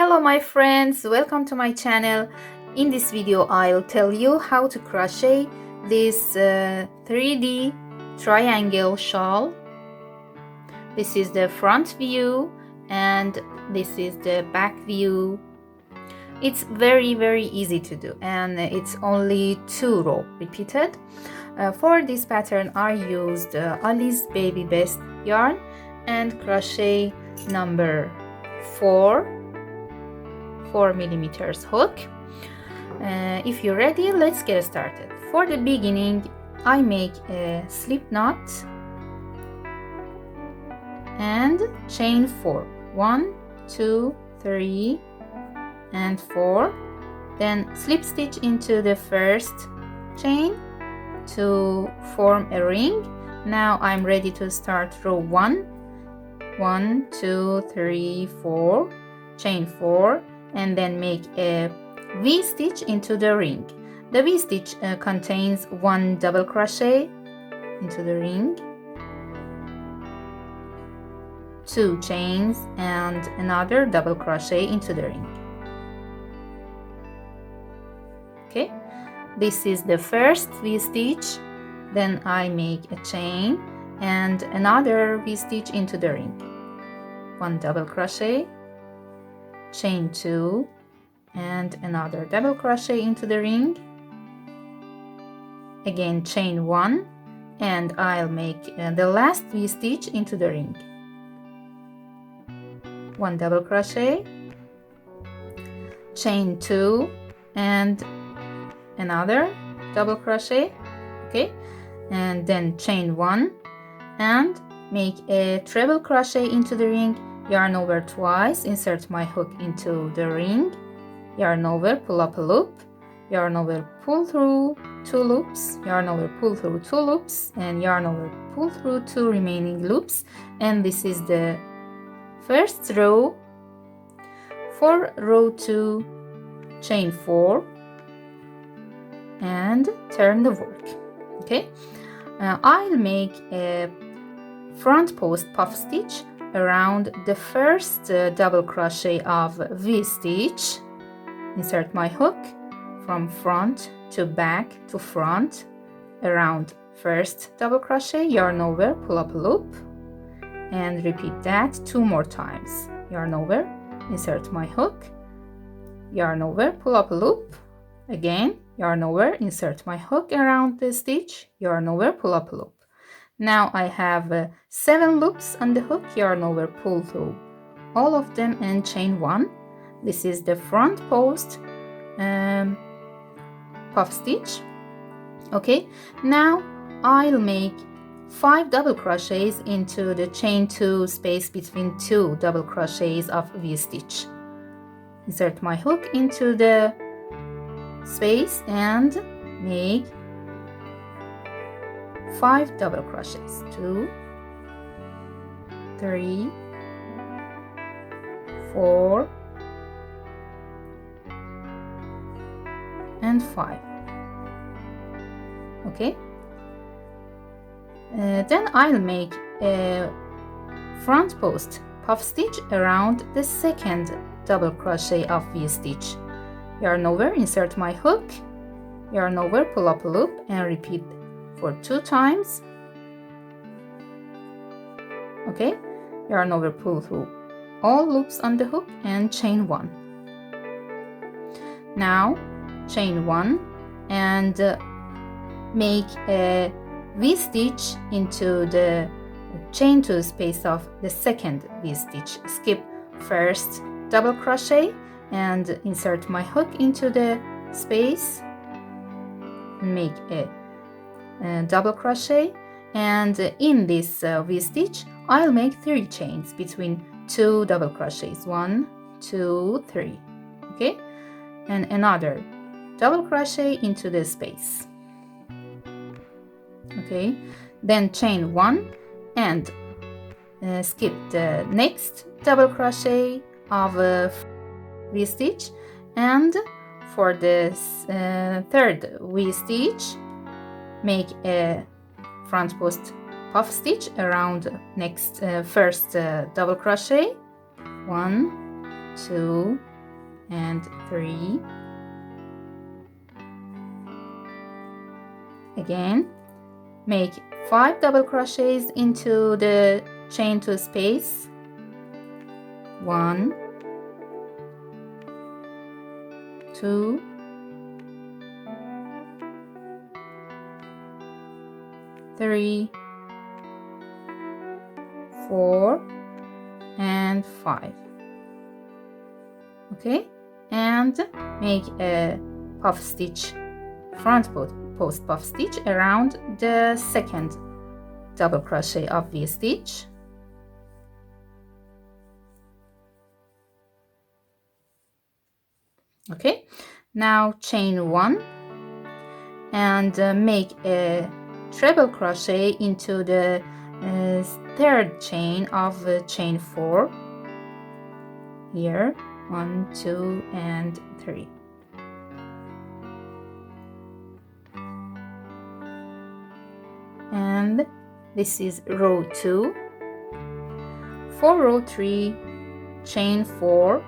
Hello my friends, welcome to my channel. In this video I'll tell you how to crochet this 3D triangle shawl. This is the front view and this is the back view. It's very easy to do and it's only 2 rows repeated. For this pattern I used Ali's Baby Best yarn and crochet number 4 millimeters hook. If you're ready, let's get started. For the beginning, I make a slip knot and chain 4. 1, 2, 3, and 4. Then slip stitch into the first chain to form a ring. Now I'm ready to start row 1. 1, 2, 3, 4. Chain 4. And then make a V stitch into the ring. The V stitch contains 1 double crochet into the ring, 2 chains and another double crochet into the ring. Okay, this is the first V stitch. Then I make a chain and another V stitch into the ring, 1 double crochet, chain 2 and another double crochet into the ring, again chain 1, and I'll make the last V stitch into the ring, 1 double crochet, chain 2 and another double crochet, okay, and then chain 1 and make a treble crochet into the ring, yarn over twice, insert my hook into the ring, yarn over, pull up a loop, yarn over, pull through 2 loops, yarn over, pull through 2 loops, and yarn over, pull through 2 remaining loops. And this is the first row. For row 2, chain 4 and turn the work. Okay, I'll make a front post puff stitch around the first double crochet of V stitch. Insert my hook from front to back to front around first double crochet, yarn over, pull up a loop, and repeat that 2 more times. Yarn over, insert my hook, yarn over, pull up a loop, again yarn over, insert my hook around the stitch, yarn over, pull up a loop. Now I have 7 loops on the hook, yarn over, pull through all of them and chain 1. This is the front post puff stitch. Okay, now I'll make 5 double crochets into the chain 2 space between 2 double crochets of V stitch. Insert my hook into the space and make 5 double crochets. 2, 3, 4, and 5. Okay, then I'll make a front post puff stitch around the second double crochet of V stitch. Yarn over, insert my hook, yarn over, pull up a loop, and repeat for 2 times. Okay, yarn over, pull through all loops on the hook and chain 1. Now chain 1 and make a V stitch into the chain 2 space of the second V stitch. Skip first double crochet and insert my hook into the space, make a double crochet, and in this V stitch I'll make 3 chains between 2 double crochets, 1, 2, 3. Okay, and another double crochet into the space. Okay, then chain 1 and skip the next double crochet of V stitch, and for this third V stitch make a front post puff stitch around next first double crochet, 1, 2, and 3. Again, make 5 double crochets into the chain 2 space. 1, 2, 3, 4, and 5. Okay, and make a puff stitch, front post puff stitch around the second double crochet of V-stitch. Okay, now chain 1 and make a treble crochet into the third chain of chain 4. Here, 1, 2, and 3. And this is row 2. For row 3, chain 4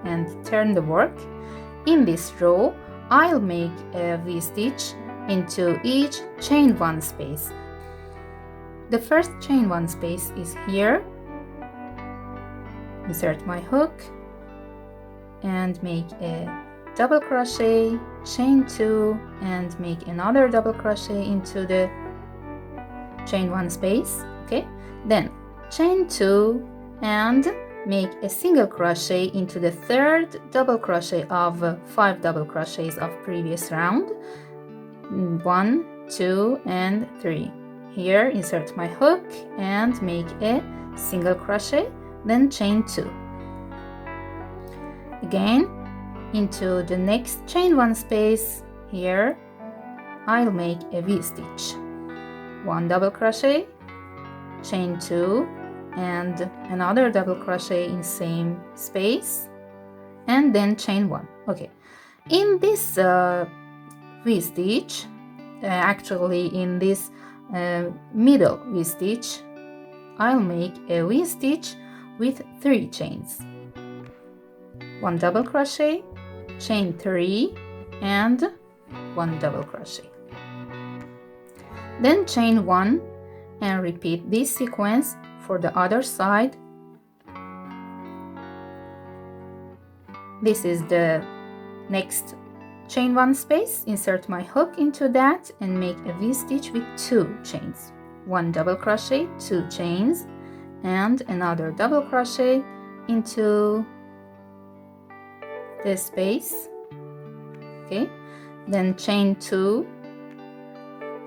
and turn the work. In this row, I'll make a V-stitch into each chain 1 space. The first chain 1 space is here. Insert my hook and make a double crochet, chain 2, and make another double crochet into the chain 1 space. Okay, then chain 2 and make a single crochet into the third double crochet of 5 double crochets of previous round. 1, 2, and 3. Here, insert my hook and make a single crochet, then chain 2. Again, into the next chain 1 space. Here, I'll make a V-stitch. 1 double crochet, chain 2, and another double crochet in same space, and then chain 1. Okay, in this V-stitch, actually in this middle V-stitch, I'll make a V-stitch with 3 chains. 1 double crochet, chain 3, and 1 double crochet. Then chain 1 and repeat this sequence for the other side. This is the next chain 1 space. Insert my hook into that and make a V-stitch with 2 chains. 1 double crochet, 2 chains, and another double crochet into this space. Okay, then chain 2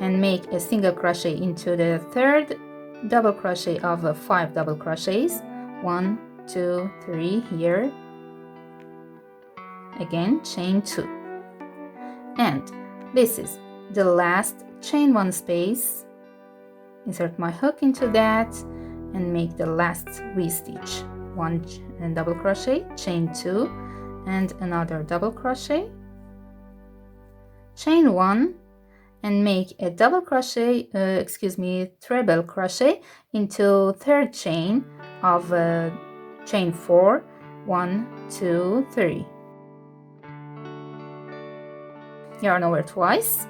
and make a single crochet into the third double crochet of 5 double crochets. 1, 2, 3 here. Again, chain 2. And this is the last chain 1 space. Insert my hook into that and make the last V-stitch. 1 double crochet, chain 2, and another double crochet, chain 1, and make a double crochet, treble crochet into third chain of chain 4. 1, 2, 3. Yarn over twice.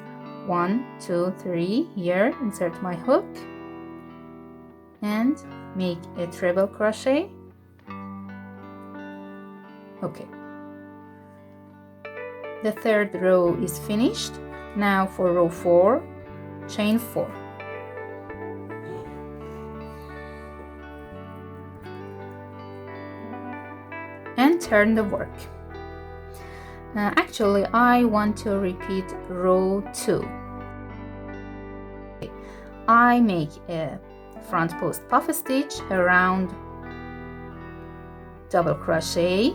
1, 2, 3. Here, insert my hook and make a treble crochet. Okay. The third row is finished. Now for row 4, chain 4. And turn the work. Actually, I want to repeat row 2. I make a front post puff stitch around double crochet,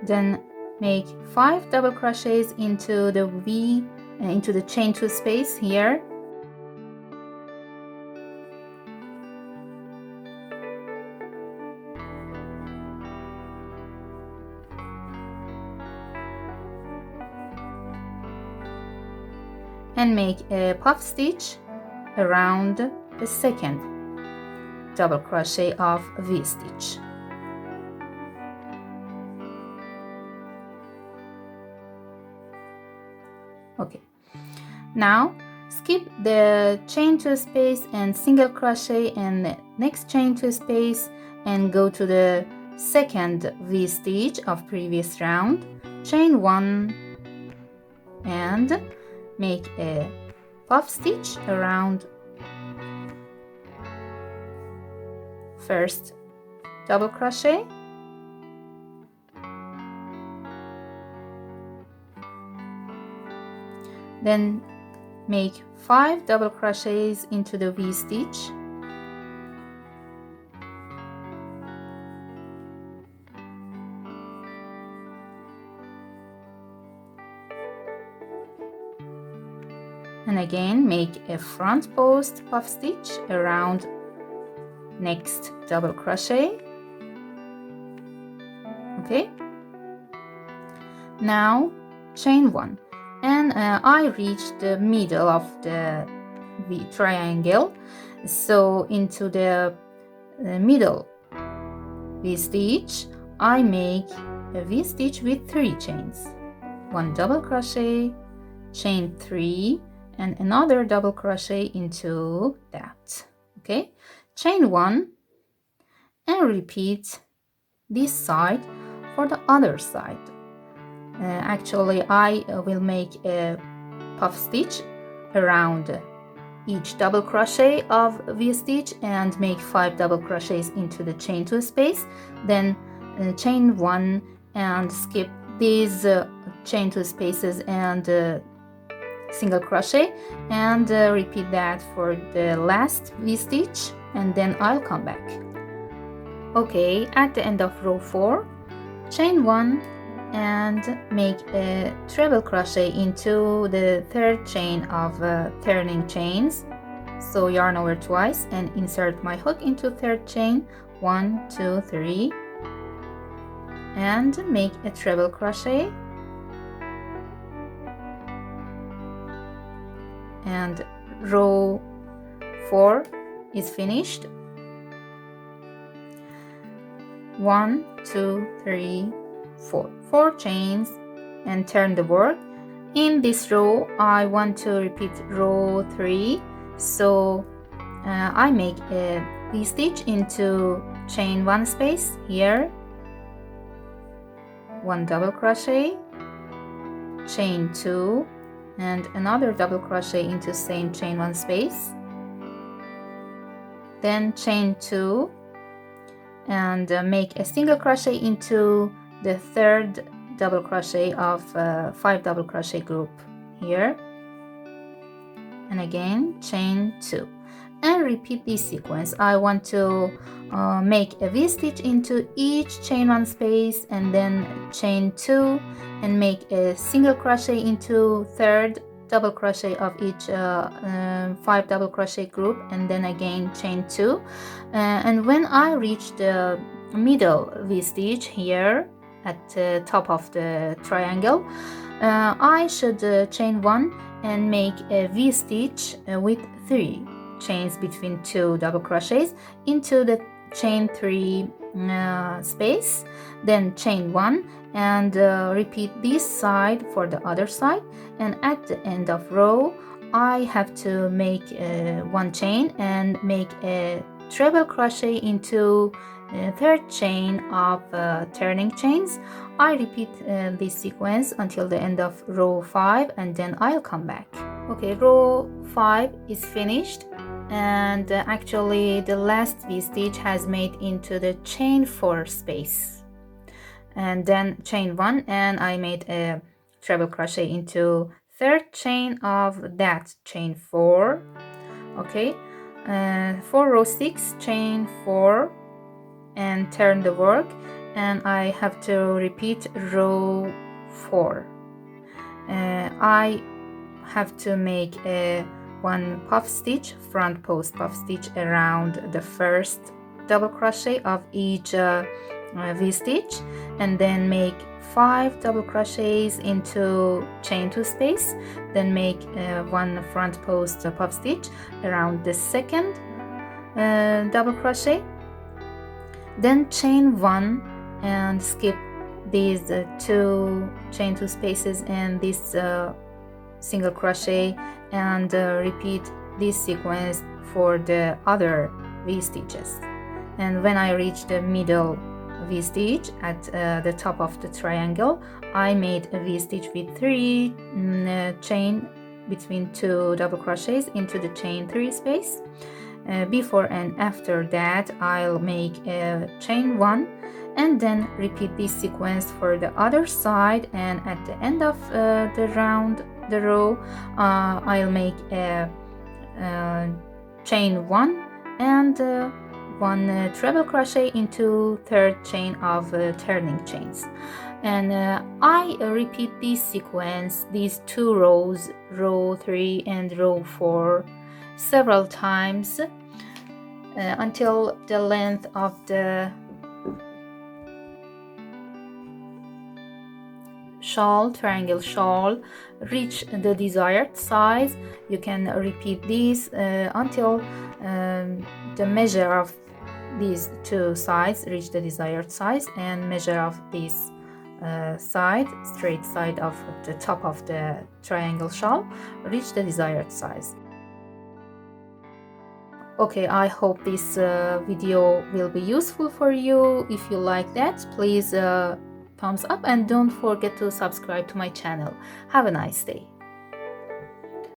then make 5 double crochets into the into the chain 2 space here, and make a puff stitch around the second double crochet of V-stitch. Okay, now skip the chain 2 space and single crochet and the next chain 2 space and go to the second V-stitch of previous round, chain 1 and make a puff stitch around first double crochet, then make 5 double crochets into the V-stitch, and again make a front post puff stitch around next double crochet. Okay, now chain 1 and I reached the middle of the V triangle, so into the middle V-stitch I make a V-stitch with 3 chains, 1 double crochet, chain 3 and another double crochet into that. Okay, chain 1 and repeat this side for the other side. Actually I will make a puff stitch around each double crochet of V-stitch and make 5 double crochets into the chain 2 space, then chain 1 and skip these chain 2 spaces and single crochet and repeat that for the last V-stitch and then I'll come back. Okay, at the end of row 4, chain 1 and make a treble crochet into the third chain of turning chains, so yarn over twice and insert my hook into third chain, 1 2 3 and make a treble crochet and row 4 is finished. 1 2 3 4 chains and turn the work. In this row I want to repeat row 3, so I make a V-stitch into chain 1 space here, 1 double crochet, chain 2 and another double crochet into same chain 1 space, then chain 2 and make a single crochet into the third double crochet of 5 double crochet group here, and again chain 2 and repeat this sequence. I want to make a V-stitch into each chain 1 space and then chain 2 and make a single crochet into third double crochet of each 5 double crochet group and then again chain 2 and when I reach the middle V-stitch here at the top of the triangle, I should chain 1 and make a V-stitch with 3 chains between 2 double crochets into the chain 3 space, then chain 1 and repeat this side for the other side, and at the end of row I have to make 1 chain and make a treble crochet into third chain of turning chains. I repeat this sequence until the end of row 5 and then I'll come back. Okay, row 5 is finished and actually the last V-stitch has made into the chain 4 space and then chain 1 and I made a treble crochet into third chain of that chain 4. Okay, for row 6 chain 4 and turn the work and I have to repeat row 4. I have to make a 1 puff stitch, front post puff stitch around the first double crochet of each V-stitch and then make 5 double crochets into chain 2 space, then make 1 front post puff stitch around the second double crochet, then chain 1 and skip these chain 2 spaces and this single crochet, and repeat this sequence for the other V stitches. And when I reach the middle V stitch at the top of the triangle, I made a V stitch with 3 chain between 2 double crochets into the chain 3 space. Before and after that, I'll make a chain 1 and then repeat this sequence for the other side, and at the end of the row, I'll make a chain 1 and 1 treble crochet into third chain of turning chains. And I repeat this sequence, these 2 rows, row 3 and row 4, several times until the length of the shawl, triangle shawl, reach the desired size. You can repeat this until the measure of these 2 sides reach the desired size, and measure of this straight side of the top of the triangle shawl reach the desired size. Okay, I hope this video will be useful for you. If you like that, please thumbs up and don't forget to subscribe to my channel. Have a nice day.